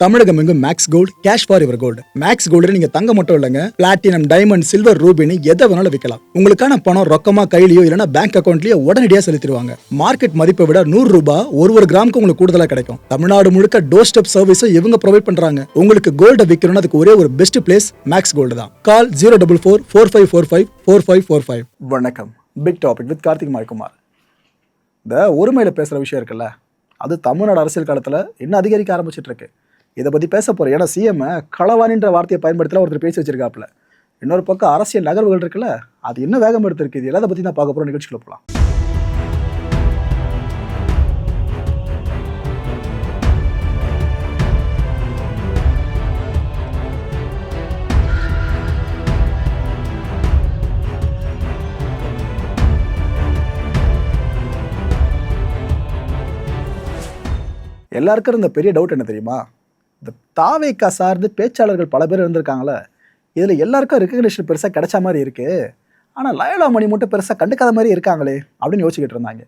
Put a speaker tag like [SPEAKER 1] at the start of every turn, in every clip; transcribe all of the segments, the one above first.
[SPEAKER 1] தமிழகம் எங்கும் Max gold cash for your gold. Max gold நீங்க தங்க மட்டும் இல்லைங்க, பிளாட்டினம், டைமண்ட், சில்வர், ரூபினி எதை வேணாலும் விற்கலாம். உங்களுக்கான பணம் ரொக்கமா கையிலயோ இல்லைன்னா பேங்க் அக்கௌண்ட்லயோ உடனடியாக செலுத்திடுவாங்க. மார்க்கெட் மதிப்பை விட 100 ரூபாய் ஒரு கிராமுக்கு உங்களுக்கு கூடுதலாக கிடைக்கும். தமிழ்நாடு முழுக்க டோர் ஸ்டெப் சர்வீஸும் இவங்க ப்ரொவைட் பண்றாங்க. உங்களுக்கு கோல்ட விற்கணும்னு அதுக்கு ஒரே ஒரு பெஸ்ட் பிளேஸ் மேக்ஸ் கோல்டு தான். கால் 04445454545. வணக்கம். Big topic with Karthik Maikumar. இந்த ஒருமையில பேசுற விஷயம் இருக்குல்ல, அது தமிழ்நாடு அரசியல் காலத்துல இன்னும் அதிகரிக்க ஆரம்பிச்சிட்டு இருக்கு. இதை பற்றி பேச போகிறேன். ஏன்னா சிஎம் களவாணின்ற வார்த்தையை பயன்படுத்தல ஒருத்தர் பேசி வச்சிருக்காப்புல. இன்னொரு பக்கம் அரசியல் நகர்வுகள் இருக்குல்ல, அது இன்னும் வேகம் எடுத்திருக்கு. இது எல்லாத்தை பற்றி நான் பார்க்க போகிறோம். நிகழ்ச்சிக்குள்ள போகலாம். எல்லாருக்கும் இந்த பெரிய டவுட் என்ன தெரியுமா? இந்த தாவேக்கா சார்ந்து பேச்சாளர்கள் பல பேர் இருந்திருக்காங்களே, இதில் எல்லாருக்கும் ரெக்கக்னிஷன் பெருசாக கிடைச்ச மாதிரி இருக்குது. ஆனால் லயோலா மணி மட்டும் பெருசாக கண்டுக்காத மாதிரி இருக்காங்களே அப்படின்னு யோசிச்சுக்கிட்டு இருந்தாங்க.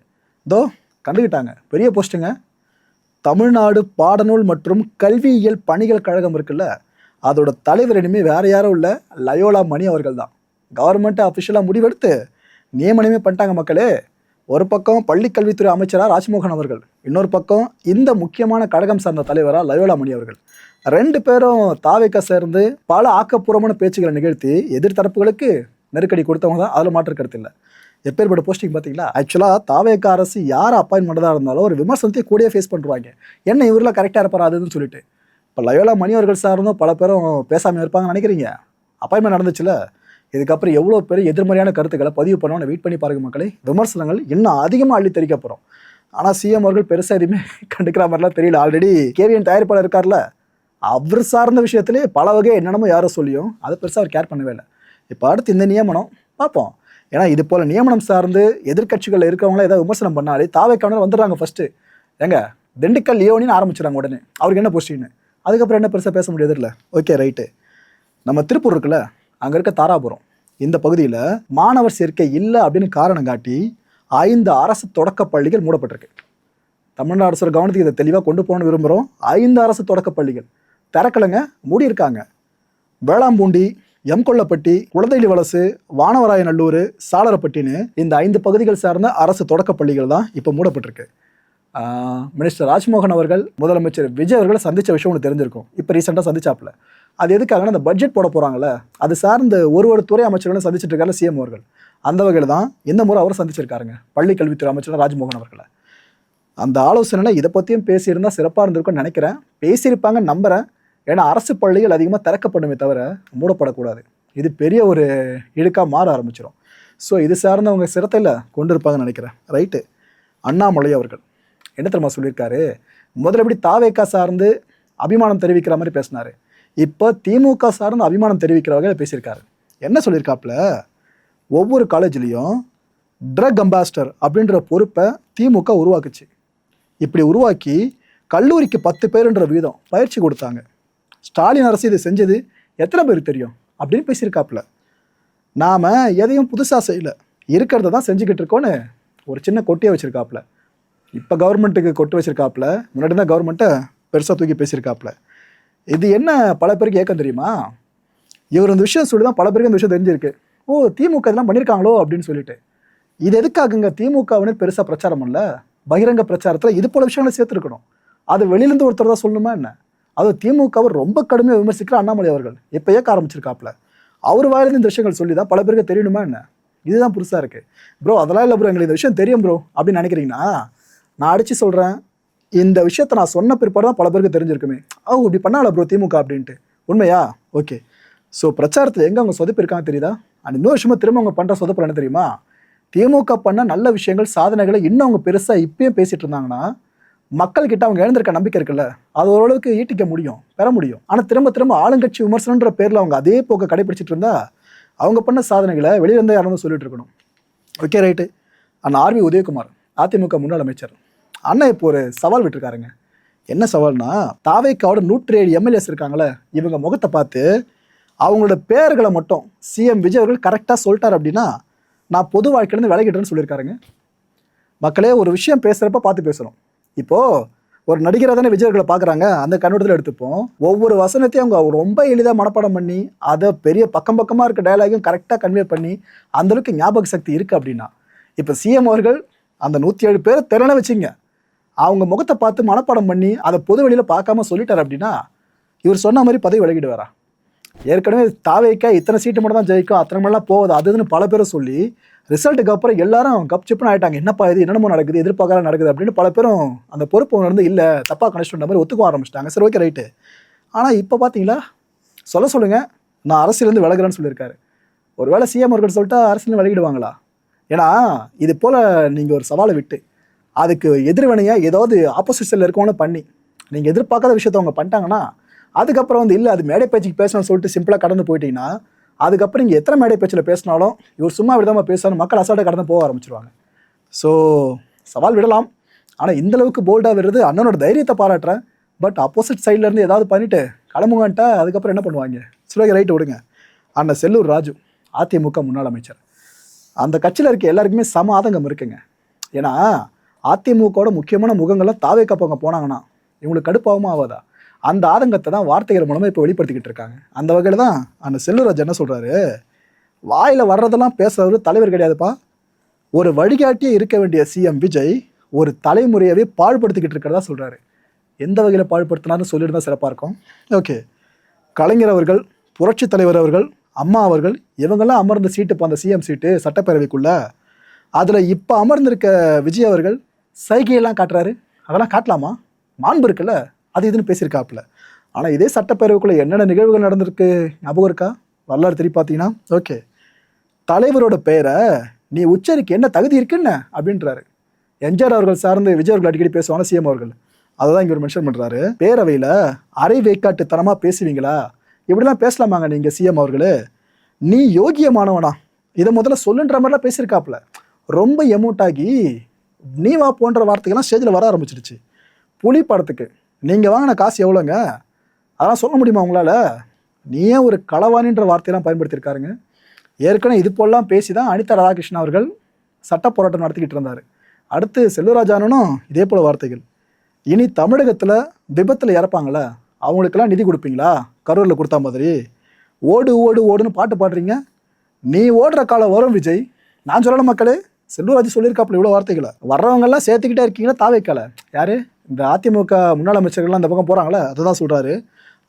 [SPEAKER 1] இதோ கண்டுக்கிட்டாங்க. பெரிய போஸ்ட்டுங்க. தமிழ்நாடு பாடநூல் மற்றும் கல்வியியல் பணிகள் கழகம் இருக்குல்ல, அதோட தலைவர் இனிமேல் வேறு யாரும் இல்லை, லயோலா மணி அவர்கள் தான். கவர்மெண்ட்டை அஃபிஷியலாக முடிவெடுத்து நியமனமே பண்ணிட்டாங்க மக்களே. ஒரு பக்கம் பள்ளிக்கல்வித்துறை அமைச்சராக ராஜ்மோகன் அவர்கள், இன்னொரு பக்கம் இந்த முக்கியமான கழகம் சார்ந்த தலைவராக லயோலா மணி அவர்கள். ரெண்டு பேரும் தாவேக்கா சேர்ந்து பல ஆக்கப்பூர்வமான பேச்சுகளை நிகழ்த்தி எதிர்த்தரப்புகளுக்கு நெருக்கடி கொடுத்தவங்க தான். அதில் மாற்று கருத்து இல்லை. எப்பேற்பட்ட போஸ்டிங் பார்த்தீங்களா? ஆக்சுவலாக தாவேக்கா அரசு யார் அப்பாயின் பண்ணதாக இருந்தாலும் ஒரு விமர்சனத்தை கூடயே ஃபேஸ் பண்ணுவாங்க. என்ன இவரில் கரெக்டாக இருப்பாராதுன்னு சொல்லிட்டு. இப்போ லயோலா மணி அவர்கள் சார்ந்தும் பல பேரும் பேசாமல் இருப்பாங்கன்னு நினைக்கிறீங்க. அப்பாயின்மெண்ட் நடந்துச்சுல, இதுக்கப்புறம் எவ்வளோ பெரிய எதிர்மறையான கருத்துக்களை பதிவு பண்ணோன்னு வெயிட் பண்ணி பாருங்க மக்களே. விமர்சனங்கள் இன்னும் அதிகமாக அள்ளி தெரிவிக்க போகிறோம். ஆனால் சிஎம் அவர்கள் பெருசாக எதுவுமே கண்டுக்கிற மாதிரிலாம் தெரியல. ஆல்ரெடி கேவியன் தயாரிப்பாளர் இருக்கார்ல, அவர் சார்ந்த விஷயத்திலே பல வகை என்னென்னமோ யாரோ சொல்லியும் அதை பெருசாக அவர் கேர் பண்ணவே இல்லை. இப்போ அடுத்து இந்த நியமனம் பார்ப்போம். ஏன்னா இது போல் நியமனம் சார்ந்து எதிர்கட்சிகளில் இருக்கிறவங்கள ஏதாவது விமர்சனம் பண்ணாலே தாவேக்கான வந்துடுறாங்க. ஃபஸ்ட்டு எங்க திண்டுக்கல் லியோனின்னு ஆரம்பிச்சிடறாங்க உடனே. அவருக்கு என்ன போஸ்டின்னு, அதுக்கப்புறம் என்ன பெருசாக பேச முடியாது இல்லை. Okay right. நம்ம திருப்பூர் இருக்குல்ல, அங்கே இருக்க தாராபுரம் இந்த பகுதியில் மாணவர் சேர்க்கை இல்லை அப்படின்னு காரணம் காட்டி 5 அரசு தொடக்க பள்ளிகள் மூடப்பட்டிருக்கு. தமிழ்நாடு அரசு கவனத்துக்கு இதை தெளிவாக கொண்டு போகணும்னு விரும்புகிறோம். 5 அரசு தொடக்க பள்ளிகள் திறக்கலைங்க, மூடியிருக்காங்க. வேளாம்பூண்டி, எம்கொல்லப்பட்டி, குளத்தெளி வலசு, வானவராயநல்லூர், சாளரப்பட்டின்னு இந்த 5 பகுதிகள் சார்ந்த அரசு தொடக்க பள்ளிகள் தான் இப்போ மூடப்பட்டிருக்கு. மினிஸ்டர் ராஜ்மோகன் அவர்கள் முதலமைச்சர் விஜய் அவர்களை சந்தித்த விஷயம் ஒன்று தெரிஞ்சிருக்கும். இப்போ ரீசெண்டாக சந்திச்சாப்புல. அது எதுக்காகனா அந்த பட்ஜெட் போட போகிறாங்களே, அது சார்ந்த ஒரு துறை அமைச்சர்களும் சந்திச்சுட்டு இருக்காரு சிஎம் அவர்கள். அந்த வகையில் தான் இந்த முறை அவர் சந்திச்சிருக்காருங்க பள்ளி கல்வித்துறை அமைச்சர் ராஜ்மோகன் அவர்களை. அந்த ஆலோசனையில் இதை பற்றியும் பேசியிருந்தால் சிறப்பாக இருந்திருக்கும்னு நினைக்கிறேன். பேசியிருப்பாங்கன்னு நம்புகிறேன். ஏன்னா அரசு பள்ளிகள் அதிகமாக திறக்கப்படுமே தவிர மூடப்படக்கூடாது. இது பெரிய ஒரு இழுக்காக மாற ஆரம்பிச்சிடும். ஸோ இது சார்ந்து அவங்க சிரத்தையில் கொண்டு இருப்பாங்கன்னு நினைக்கிறேன். ரைட்டு. அண்ணாமலை அவர்கள் என்ன தெரியுமா சொல்லியிருக்காரு? முதல்ல எப்படி தாவேக்கா சார்ந்து அபிமானம் தெரிவிக்கிற மாதிரி பேசினார். இப்போ திமுக சார்ந்து அபிமானம் தெரிவிக்கிற வகையில் பேசியிருக்காரு. என்ன சொல்லியிருக்காப்புல? ஒவ்வொரு காலேஜ்லேயும் ட்ரக் அம்பாசிடர் அப்படின்ற பொறுப்பை திமுக உருவாக்குச்சு. இப்படி உருவாக்கி கல்லூரிக்கு 10 பேருன்ற வீதம் பயிற்சி கொடுத்தாங்க. ஸ்டாலின் அரசு இது செஞ்சது எத்தனை பேருக்கு தெரியும் அப்படின்னு பேசியிருக்காப்புல. நாம் எதையும் புதுசாக செய்யலை, இருக்கிறத தான் செஞ்சுக்கிட்டு இருக்கோன்னு ஒரு சின்ன கொட்டியை வச்சுருக்காப்புல. இப்போ கவர்மெண்ட்டுக்கு கொட்டு வச்சுருக்காப்புல, முன்னாடி தான் கவர்மெண்ட்டை பெருசாக தூக்கி பேசியிருக்காப்புல. இது என்ன பல பேருக்கு ஏக்கம் தெரியுமா? இவர் இந்த விஷயம் சொல்லி தான் பல பேருக்கு இந்த விஷயம் தெரிஞ்சிருக்கு. ஓ, திமுக இதெல்லாம் பண்ணியிருக்காங்களோ அப்படின்னு சொல்லிட்டு. இது எதுக்காகுங்க? திமுகவினர் பெருசாக பிரச்சாரம் பண்ணல, பகிரங்க பிரச்சாரத்தில் இது போல விஷயங்களை சேர்த்துருக்கணும். அது வெளியிலேருந்து ஒருத்தர் தான் சொல்லணுமா என்ன? அது திமுகவை ரொம்ப கடுமையாக விமர்சிக்கிற அண்ணாமலை அவர்கள் இப்போ ஏற்க ஆரம்பிச்சிருக்காப்புல. அவர் வாயிலிருந்து இந்த விஷயங்கள் சொல்லி தான் பல பேருக்கு தெரியணுமா என்ன? இதுதான் புதுசாக இருக்குது. ப்ரோ அதெல்லாம் இல்லை ப்ரோ, எங்களுக்கு இந்த விஷயம் தெரியும் ப்ரோ அப்படின்னு நினைக்கிறீங்கன்னா நான் அடித்து சொல்கிறேன். இந்த விஷயத்தை நான் சொன்ன பிற்பாடு தான் பல பேருக்கு தெரிஞ்சிருக்குமே. இப்படி பண்ணால ப்ரோ திமுக அப்படின்ட்டு. உண்மையா? ஓகே. ஸோ பிரச்சாரத்தில் எங்கே அவங்க சொதப்பிருக்காங்க தெரியுதா? அண்ட் இன்னொரு விஷயமா திரும்ப அவங்க பண்ணுற சொதப்பல் என்ன தெரியுமா? திமுக பண்ண நல்ல விஷயங்கள், சாதனைகளை இன்னும் அவங்க பெருசாக இப்பயும் பேசிகிட்டு இருந்தாங்கன்னா மக்கள்கிட்ட அவங்க எழுந்திருக்க நம்பிக்கை இருக்குல்ல, அது ஓரளவுக்கு ஈட்டிக்க முடியும், பெற முடியும். ஆனால் திரும்ப ஆளுங்கட்சி விமர்சனன்ற பேரில் அவங்க அதே போக்க கடைபிடிச்சிட்டு இருந்தா அவங்க பண்ண சாதனைகளை வெளியிலேருந்து யாரும் சொல்லிட்டு இருக்கணும். Okay right. அண்ணா ஆர்வி உதயகுமார் அதிமுக முன்னாள் அமைச்சர் அண்ணன் இப்போ ஒரு சவால் விட்டுருக்காருங்க. என்ன சவால்னா, தாவேக்காவோட 107 எம்எல்ஏஸ் இருக்காங்களே, இவங்க முகத்தை பார்த்து அவங்களோட பேர்களை மட்டும் சிஎம் விஜய் அவர்கள் கரெக்டாக சொல்லிட்டார் அப்படின்னா நான் பொது வாழ்க்கையிலேருந்து விலகிட்டேன்னு சொல்லியிருக்காருங்க. மக்களே, ஒரு விஷயம் பேசுகிறப்ப பார்த்து பேசணும். இப்போது ஒரு நடிகராக தானே விஜயர்களை பார்க்குறாங்க, அந்த கண்ணோட்டத்தில் எடுத்துப்போம். ஒவ்வொரு வசனத்தையும் அவங்க ரொம்ப எளிதாக மனப்பாடம் பண்ணி அதை பெரிய பக்கமாக இருக்க டயலாகையும் கரெக்டாக கன்வே பண்ணி அந்தளவுக்கு ஞாபக சக்தி இருக்குது அப்படின்னா, இப்போ சிஎம் அவர்கள் அந்த 107 பேர் திறனை வச்சுங்க, அவங்க முகத்தை பார்த்து மனப்பாடம் பண்ணி அதை பொது வெளியில் பார்க்காம சொல்லிட்டார் அப்படின்னா இவர் சொன்ன மாதிரி பதவி விலகிடுவாரா? ஏற்கனவே தாவேக்கா இத்தனை சீட்டு மட்டும் தான் ஜெயிக்கும், அத்தனை மாதிரிலாம் போகுது அதுன்னு பல பேரை சொல்லி ரிசல்ட்டுக்கு அப்புறம் எல்லாரும் கப் சிப்புன்னு ஆகிட்டாங்க. என்னப்பா இது என்னென்னமோ நடக்குது, எதிர்பார்க்கலாம் நடக்குது அப்படின்னு பல பேரும் அந்த பொறுப்பு உணர்ந்து இல்லை தப்பாக கணிச்சிட்ட மாதிரி ஒத்துக்க ஆரம்பிச்சிட்டாங்க. சரி, ஓகே, ரைட்டு. ஆனால் இப்போ பார்த்தீங்களா, சொல்லுங்கள் நான் அரசியலேருந்து விலகுறேன்னு சொல்லியிருக்காரு. ஒரு வேளை சிஎம் அவர்கள் சொல்லிட்டா அரசியல் விலகிடுவாங்களா? ஏன்னா இது போல் நீங்கள் ஒரு சவாலை விட்டு அதுக்கு எதிர்வினையாக ஏதாவது ஆப்போசிஷனில் இருக்கவங்க பண்ணி நீங்கள் எதிர்பார்க்காத விஷயத்த அவங்க பண்ணிட்டாங்கன்னா அதுக்கப்புறம் வந்து இல்லை அது மேடை பேச்சுக்கு பேசணும்னு சொல்லிட்டு சிம்பிளாக கடந்து போயிட்டீங்கன்னா அதுக்கப்புறம் நீங்கள் எத்தனை மேடை பேச்சில் பேசினாலும் இவர் சும்மா விடாமல் பேசணும் மக்கள் அசால்ட்டாக கடந்து போக ஆரம்பிச்சிருவாங்க. ஸோ சவால் விடலாம், ஆனால் இந்தளவுக்கு போல்டாக வருது அண்ணனோட தைரியத்தை பாராட்டுறேன். பட் ஆப்போசிட் சைட்லேருந்து ஏதாவது பண்ணிவிட்டு கிளம்புங்கன்ட்டா அதுக்கப்புறம் என்ன பண்ணுவாங்க? சரி, ரைட்டு விடுங்க. அண்ணன் செல்லூர் ராஜு அதிமுக முன்னாள் அமைச்சர், அந்த கட்சியில் இருக்க எல்லாருக்குமே சம ஆதங்கம் இருக்குங்க. ஏன்னா அதிமுகவோட முக்கியமான முகங்கள்லாம் தாவேக்கப்பங்க போனாங்கன்னா இவங்களுக்கு கடுப்பாகவும் ஆகாதா? அந்த ஆதங்கத்தை தான் வார்த்தைகள் மூலமாக இப்போ வெளிப்படுத்திக்கிட்டு இருக்காங்க. அந்த வகையில் தான் அந்த செல்லூராஜ் என்ன சொல்கிறாரு, வாயில் வர்றதெல்லாம் பேசுறது தலைவர் கிடையாதுப்பா, ஒரு வழிகாட்டியே இருக்க வேண்டிய சிஎம் விஜய் ஒரு தலைமுறையவே பாழ்படுத்திக்கிட்டு இருக்கிறதா சொல்கிறாரு. எந்த வகையில் பாழ்படுத்தினார்னு சொல்லிட்டு தான் சிறப்பாக இருக்கும். ஓகே, கலைஞர் அவர்கள், புரட்சி தலைவர் அவர்கள், அம்மா அவர்கள் இவங்கெல்லாம் அமர்ந்த சீட்டு இப்போ அந்த சிஎம் சீட்டு சட்டப்பேரவைக்குள்ளே, அதில் இப்போ அமர்ந்திருக்க விஜய் அவர்கள் சைகையெல்லாம் காட்டுறாரு. அதெல்லாம் காட்டலாமா? மாண்பு இருக்குல்ல, அது இதுன்னு பேசியிருக்காப்புல. ஆனால் இதே சட்டப்பேரவைக்குள்ளே என்னென்ன நிகழ்வுகள் நடந்திருக்கு ஞாபகம் இருக்கா? வரலாறு திருப்பி பார்த்தீங்கன்னா ஓகே, தலைவரோட பெயரை நீ உச்சரிக்க என்ன தகுதி இருக்குன்னு அப்படின்றாரு. எம்ஜிஆர் அவர்கள் சார்ந்து விஜய் அவர்கள் அடிக்கடி பேசுவாங்க சிஎம் அவர்கள், அதை தான் இங்கே ஒரு மென்ஷன் பண்ணுறாரு. பேரவையில் அரை வேக்காட்டுத்தனமாக பேசுவீங்களா, இப்படிலாம் பேசலாமாங்க நீங்கள் சிஎம் அவர்களே, நீ யோகியமானவனா, இதை முதல்ல சொல்லுன்ற மாதிரிலாம் பேசியிருக்காப்புல. ரொம்ப எமௌண்ட் ஆகி நீ வா போன்ற வார்த்தைகள்லாம் ஸ்டேஜில் வர ஆரம்பிச்சிருச்சு. புலி படத்துக்கு நீங்கள் வாங்கின காசு எவ்வளோங்க, அதெல்லாம் சொல்ல முடியுமா உங்களால்? நீயே ஒரு களவாணின்ற வார்த்தையெல்லாம் பயன்படுத்தியிருக்காருங்க. ஏற்கனவே இது போலாம் பேசி தான் அனிதா ராதாகிருஷ்ணன் அவர்கள் சட்ட போராட்டம் நடத்திக்கிட்டு இருந்தார். அடுத்து செல்வராஜானும் இதே போல் வார்த்தைகள். இனி தமிழகத்தில் விபத்தில் இறப்பாங்களே அவங்களுக்கெல்லாம் நிதி கொடுப்பீங்களா, கரூரில் கொடுத்தா மாதிரி? ஓடு ஓடு ஓடுன்னு பாட்டு பாடுறீங்க, நீ ஓடுற காலம் வரும் விஜய், நான் சொல்லணும் மக்களே. செல்வராஜ் சொல்லியிருக்காப்புல இவ்வளோ வார்த்தைகளை. வர்றவங்கெல்லாம் சேர்த்துக்கிட்டே இருக்கீங்களா தாவேக்கால? யார் இந்த அதிமுக முன்னாள் அமைச்சர்கள்லாம் அந்த பக்கம் போகிறாங்களே அதை தான் சொல்கிறாரு.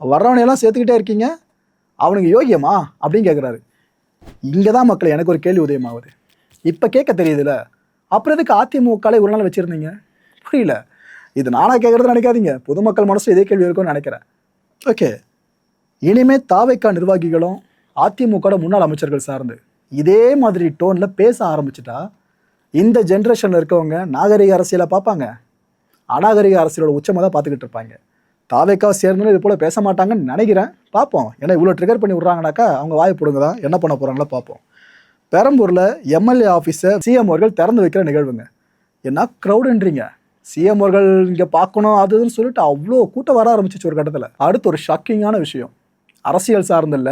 [SPEAKER 1] வர்றவனையெல்லாம் சேர்த்துக்கிட்டே இருக்கீங்க, அவனுக்கு யோகியமா அப்படின்னு கேட்குறாரு. இங்கே தான் மக்கள் எனக்கு ஒரு கேள்வி உதயமாகுது. இப்போ கேட்க தெரியுதுல்ல, அப்புறம் எதுக்கு அதிமுகவில் ஒரு நாள் வச்சுருந்தீங்க? புரியல. இது நானாக கேட்குறது நினைக்காதீங்க, பொதுமக்கள் மனசில் இதே கேள்வி இருக்கும்னு நினைக்கிறேன். ஓகே, இனிமேல் தாவேக்கா நிர்வாகிகளும் அதிமுக முன்னாள் அமைச்சர்கள் சார்ந்து இதே மாதிரி டோனில் பேச ஆரம்பிச்சுட்டா இந்த ஜென்ரேஷனில் இருக்கவங்க நாகரிக அரசியலை பார்ப்பாங்க, அநாகரிக அரசியலோட உச்சமாக தான் பார்த்துக்கிட்டு இருப்பாங்க. தாவேக்காவை சேர்ந்தாலும் இது போல் பேச மாட்டாங்கன்னு நினைக்கிறேன். பார்ப்போம். ஏன்னா இவ்வளோ ட்ரிகர் பண்ணி விட்றாங்கனாக்கா அவங்க வாயை போடுங்க தான், என்ன பண்ண போகிறாங்களோ பார்ப்போம். பெரம்பூரில் எம்எல்ஏ ஆஃபீஸை சிஎம் அவர்கள் திறந்து வைக்கிற நிகழ்வுங்க. என்ன க்ரௌடுன்றீங்க, சிஎம் அவர்கள் இங்கே பார்க்கணும் அதுன்னு சொல்லிட்டு அவ்வளோ கூட்டம் வர ஆரம்பிச்சிச்சு ஒரு கட்டத்தில். அடுத்து ஒரு ஷாக்கிங்கான விஷயம், அரசியல் சார்ந்தில்ல,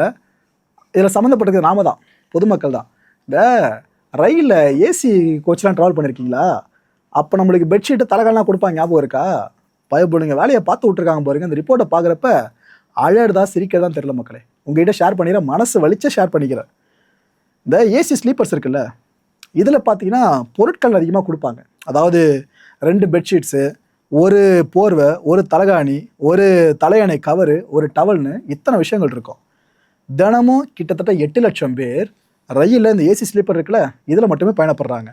[SPEAKER 1] இதில் சம்மந்தப்பட்டது நாம தான், பொதுமக்கள் தான். இந்த ரயிலில் ஏசி கோச்லாம் ட்ராவல் பண்ணியிருக்கீங்களா? அப்போ நம்மளுக்கு பெட்ஷீட்டு தலைகாலாம் கொடுப்பாங்க, ஞாபகம் இருக்கா? பயப்படுங்க, வேலையை பார்த்து விட்ருக்காங்க பாருங்க. அந்த ரிப்போர்ட்டை பார்க்குறப்ப அழறதா சிரிக்கிறதான் தெரியல மக்களே. உங்கள்கிட்ட ஷேர் பண்ணிக்கிறேன், மனசு வலிச்ச ஷேர் பண்ணிக்கிறேன். இந்த ஏசி ஸ்லீப்பர்ஸ் இருக்குல்ல, இதில் பார்த்தீங்கன்னா பொருட்கள் அதிகமாக கொடுப்பாங்க. அதாவது 2 பெட்ஷீட்ஸு, ஒரு போர்வை, ஒரு தலகாணி, ஒரு தலையணை கவரு, ஒரு டவல்னு இத்தனை விஷயங்கள் இருக்கும். தினமும் கிட்டத்தட்ட 8 லட்சம் பேர் ரயிலில் இந்த ஏசி ஸ்லீப்பர் இருக்குல்ல இதில் மட்டுமே பயணப்படுறாங்க.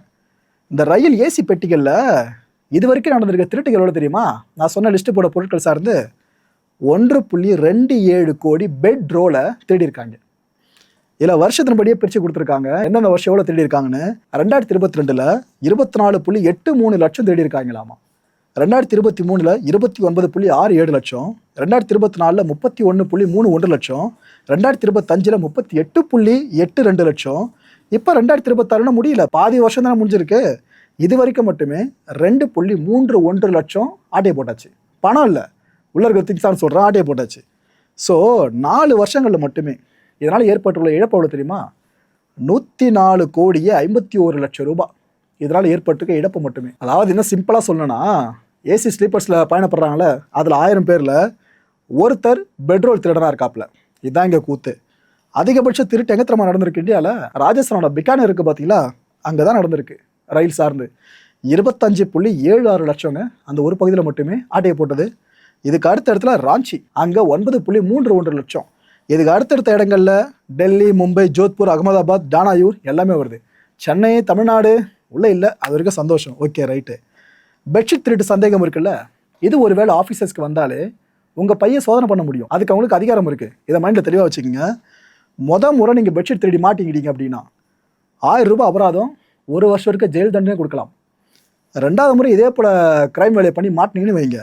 [SPEAKER 1] இந்த ரயில் ஏசி பெட்டிகளில் இது வரைக்கும் நடந்திருக்க திருட்டுகள் எவ்வளோ தெரியுமா? நான் சொன்ன லிஸ்ட்டு போட பொருட்கள் சார்ந்து 1.27 கோடி பெட் ரோலை தேடியிருக்காங்க. இதில் வருஷத்தின்படியே பிரித்து கொடுத்துருக்காங்க. எந்தெந்த வருஷம் எவ்வளோ தேடியிருக்காங்கன்னு. 2022 24.83 லட்சம் தேடியிருக்காங்களாமா. 2023 29.67 லட்சம், 2024 31.31 லட்சம், 2025 38.82 லட்சம், இப்போ 2026 முடியல, பாதி வருஷம் தானே முடிஞ்சிருக்கு. இது வரைக்கும் மட்டுமே 2.31 லட்சம் ஆட்டையை போட்டாச்சு. பணம் இல்லை, உள்ள இருக்கிற திங்ஸான்னு சொல்கிறேன், ஆட்டையை போட்டாச்சு. ஸோ 4 வருஷங்களில் மட்டுமே இதனால் ஏற்பட்டுள்ள இழப்பு எவ்வளோ தெரியுமா? 104.51 கோடி ரூபாய் இதனால் ஏற்பட்டிருக்க இழப்பு மட்டுமே. அதாவது இன்னும் சிம்பிளாக சொல்லணும்னா ஏசி ஸ்லீப்பர்ஸில் பயணப்படுறாங்களே அதில் 1000 பேரில் ஒருத்தர் பெட்ரோல் திருடனாக இருக்காப்புல. இதுதான் இங்கே கூத்து. அதிகபட்ச திருட்டு எங்கே திறமா நடந்திருக்கு இந்தியாவில்? ராஜஸ்தானோட பிகானேர் இருக்குது பார்த்தீங்களா, அங்கே தான் நடந்திருக்கு. ரயில் சார்ந்து 25.76 லட்சங்க அந்த ஒரு பகுதியில் மட்டுமே ஆட்டையை போட்டது. இதுக்கு அடுத்த இடத்துல ராஞ்சி, அங்கே 9.31 லட்சம். இதுக்கு அடுத்தடுத்த இடங்களில் டெல்லி, மும்பை, ஜோத்பூர், அகமதாபாத், டானாயூர் எல்லாமே வருது. சென்னை, தமிழ்நாடு உள்ளே இல்லை. அது வரைக்கும் சந்தோஷம். Okay right. பெட்ஷீட் திருட்டு சந்தேகம் இருக்குல்ல, இது ஒரு வேளை ஆஃபீஸர்ஸ்க்கு வந்தாலே உங்கள் பையன் சோதனை பண்ண முடியும். அதுக்கு அவங்களுக்கு அதிகாரம் இருக்குது. இதை மைண்டில் தெளிவாக வச்சுக்கோங்க. முறை நீங்கள் பெட்ஷீட் திருடி மாட்டிக்கிட்டீங்க அப்படின்னா 1000 ரூபாய் அபராதம், 1 வருஷம் வரைக்கும் ஜெயில் தண்டனை கொடுக்கலாம். 2வது முறை இதே போல் கிரைம் வேலையை பண்ணி மாட்டினீங்கன்னு வைங்க,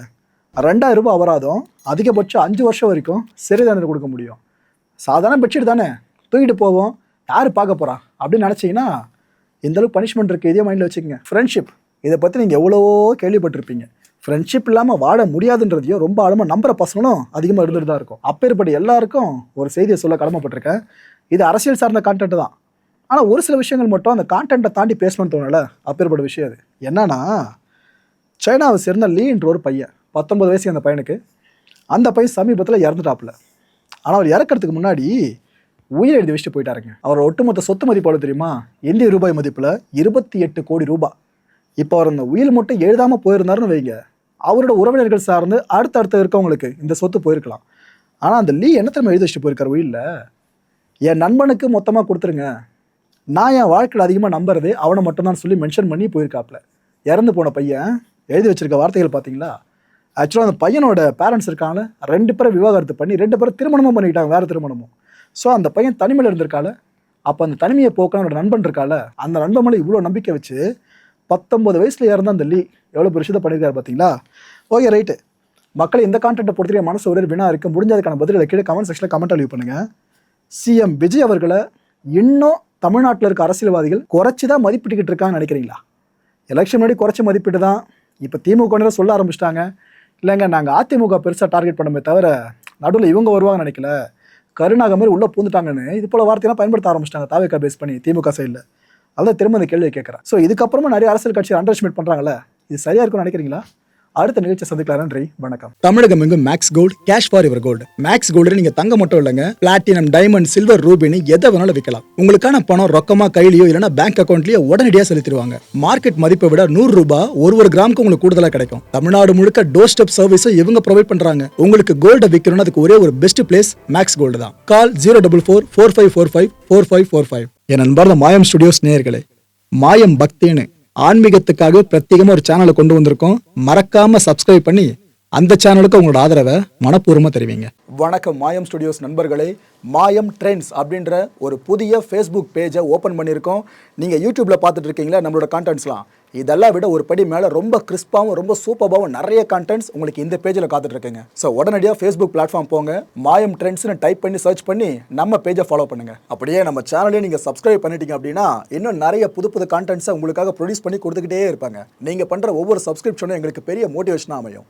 [SPEAKER 1] 2000 ரூபாய் அபராதம், அதிகபட்சம் 5 வருஷம் வரைக்கும் சிறை தண்டனை கொடுக்க முடியும். சாதாரண பெட்ஷீட் தானே, தூக்கிட்டு போவோம், யார் பார்க்க போகிறா அப்படின்னு நினச்சிங்கன்னா இந்தளவுக்கு பனிஷ்மெண்ட் இருக்குது. இதே மைண்டில் வச்சுக்கோங்க. ஃப்ரெண்ட்ஷிப், இதை பற்றி நீங்கள் எவ்வளவோ கேள்விப்பட்டிருப்பீங்க. ஃப்ரெண்ட்ஷிப் இல்லாமல் வாழ முடியாதுன்றதையும் ரொம்ப ஆழமாக நம்புகிற பசங்களும் அதிகமாக இருந்துட்டு தான் இருக்கும். அப்பேற்பட்ட எல்லாருக்கும் ஒரு செய்தியை சொல்ல கடமைப்பட்டிருக்கேன். இது அரசியல் சார்ந்த கான்டென்ட் தான். ஆனால் ஒரு சில விஷயங்கள் மட்டும் அந்த கான்டென்ட்டை தாண்டி பேசணும்னு தோணலை. அப்பேற்பட்ட விஷயம் அது என்னன்னா, சைனாவை சேர்ந்த லீன்ற ஒரு பையன், 19 வயசு அந்த பையனுக்கு. அந்த பையன் சமீபத்தில் இறந்துட்டாப்புல. ஆனால் அவர் இறக்கிறதுக்கு முன்னாடி உயிரை எழுதி வச்சுட்டு போயிட்டாருங்க. அவரோட ஒட்டுமொத்த சொத்து மதிப்பு எவ்வளோ தெரியுமா? இந்திய ரூபாய் மதிப்பில் 28 கோடி ரூபாய். இப்போ அவர் அந்த உயில் மட்டும் எழுதாமல் போயிருந்தாருன்னு வைங்க, அவரோட உறவினர்கள் சார்ந்து அடுத்தடுத்த இருக்கவங்களுக்கு இந்த சொத்து போயிருக்கலாம். ஆனால் அந்த லீ என்ன தெரியுமா எழுதி வச்சுட்டு போயிருக்கார் உயிலில்? என் நண்பனுக்கு மொத்தமாக கொடுத்துருங்க, நான் என் வாழ்க்கையில் அதிகமாக நம்புறது அவனை மட்டும்தான் சொல்லி மென்ஷன் பண்ணி போயிருக்காப்புல. இறந்து போன பையன் எழுதி வச்சிருக்க வார்த்தைகள் பார்த்தீங்களா? ஆக்சுவலாக அந்த பையனோட பேரண்ட்ஸ் இருக்காங்க, 2 பேரை விவாகரத்து பண்ணி 2 பேரை திருமணமும் பண்ணிக்கிட்டாங்க, வேறு திருமணமும். ஸோ அந்த பையன் தனிமையில் இருந்திருக்கால, அப்போ அந்த தனிமையை போக்க அவனோட நண்பன் இருக்கால, அந்த நண்பன் மேலே இவ்வளோ நம்பிக்கை வச்சு 19 வயசில் இறந்த அந்த லீ எவ்வளோ விஷயத்தை பண்ணியிருக்காரு பார்த்தீங்களா? Okay right. மக்களை இந்த கான்டென்ட்டை பொறுத்தவரை மனசு ஒரே வினா இருக்குது. முடிஞ்சதுக்கான பதில்களை கீழே கமெண்ட் செக்ஷனில் கமெண்ட் லீவ் பண்ணுங்கள். சிஎம் விஜய் அவர்களை இன்னும் தமிழ்நாட்டில் இருக்க அரசியல்வாதிகள் குறைச்சி தான் மதிப்பிட்டுக்கிட்டு இருக்காங்கன்னு நினைக்கிறீங்களா? எலெக்ஷன் முன்னாடி குறைச்சி மதிப்பிட்டு தான் இப்போ திமுக சொல்ல ஆரம்பிச்சிட்டாங்க. இல்லைங்க, நாங்கள் அதிமுக பெருசாக டார்கெட் பண்ணமே தவிர நடுவில் இவங்க வருவாங்கன்னு நினைக்கல, கருணாக மாதிரி உள்ளே பூந்துட்டாங்கன்னு இது போல் வார்த்தையெல்லாம் பயன்படுத்த ஆரம்பிச்சிட்டாங்க தாவேக்கா பேஸ் பண்ணி திமுக சைடில். அதான் திரும்ப இந்த கேள்வியை கேட்குறேன். ஸோ இதுக்கப்புறமா நிறைய அரசியல் கட்சி அண்டர் எஸ்டிமேட் பண்ணுறாங்களே, இது சரியாக இருக்கும்னு நினைக்கிறீங்களா? அடுத்த நிகழ்ச்சி சந்திக்கலாம். நன்றி, வணக்கம். தமிழகம் எங்கும் Max gold, cash for your gold. Max gold நீங்க தங்க மட்டும் இல்லைங்க, பிளாட்டினம், டைமண்ட், சில்வர், ரூபினி எதை வேணாலும் விற்கலாம். உங்களுக்கான பணம் ரொக்கமா கையிலயோ இல்லைன்னா பேங்க் அக்கௌண்ட்லயோ உடனடியாக செலுத்திடுவாங்க. மார்க்கெட் மதிப்பை விட 100 ரூபாய் ஒரு கிராமுக்கு உங்களுக்கு கூடுதலாக கிடைக்கும். தமிழ்நாடு முழுக்க டோர் ஸ்டெப் சர்வீஸும் இவங்க ப்ரொவைட் பண்றாங்க. உங்களுக்கு கோல்ட விற்கணும்னா அதுக்கு ஒரே ஒரு பெஸ்ட் பிளேஸ் மேக்ஸ் கோல்டு தான். கால் 04445454545. என் அன்பார்ந்த மாயம் ஸ்டுடியோஸ் நேயர்களே, மாயம் பக்தின்னு ஆன்மீகத்துக்காக பிரத்யேகமா ஒரு சேனலை கொண்டு வந்திருக்கோம். மறக்காம சப்ஸ்கிரைப் பண்ணி அந்த சேனலுக்கு உங்களோட ஆதரவை மனப்பூர்வமா தெரிவிங்க. வணக்கம் மாயம் ஸ்டுடியோஸ் நண்பர்களே. மாயம் ட்ரெண்ட்ஸ் அப்படின்ற ஒரு புதிய ஃபேஸ்புக் பேஜை ஓப்பன் பண்ணியிருக்கோம். நீங்கள் யூடியூப்ல பார்த்துட்டு இருக்கீங்களா நம்மளோட கான்டென்ட்ஸ்லாம், இதெல்லாம் விட ஒரு படி மேலே ரொம்ப கிறிஸ்பாகவும் ரொம்ப சூப்பராகவும் நிறைய கான்டென்ட்ஸ் உங்களுக்கு இந்த பேஜில் காத்துட்டு இருக்குங்க. ஸோ உடனடியாக ஃபேஸ்புக் பிளாட்ஃபார்ம் போங்க, மாயம் ட்ரெண்ட்ஸ்னு டைப் பண்ணி சர்ச் பண்ணி நம்ம பேஜை ஃபாலோ பண்ணுங்க. அப்படியே நம்ம சேனலையும் நீங்கள் சப்ஸ்கிரைப் பண்ணிட்டீங்க அப்படின்னா இன்னும் நிறைய புது கான்டென்ட்ஸை உங்களுக்காக ப்ரொடியூஸ் பண்ணி கொடுத்துக்கிட்டே இருப்பாங்க. நீங்கள் பண்ணுற ஒவ்வொரு சப்ஸ்கிரிப்ஷனும் எங்களுக்கு பெரிய மோட்டிவேஷனாக அமையும்.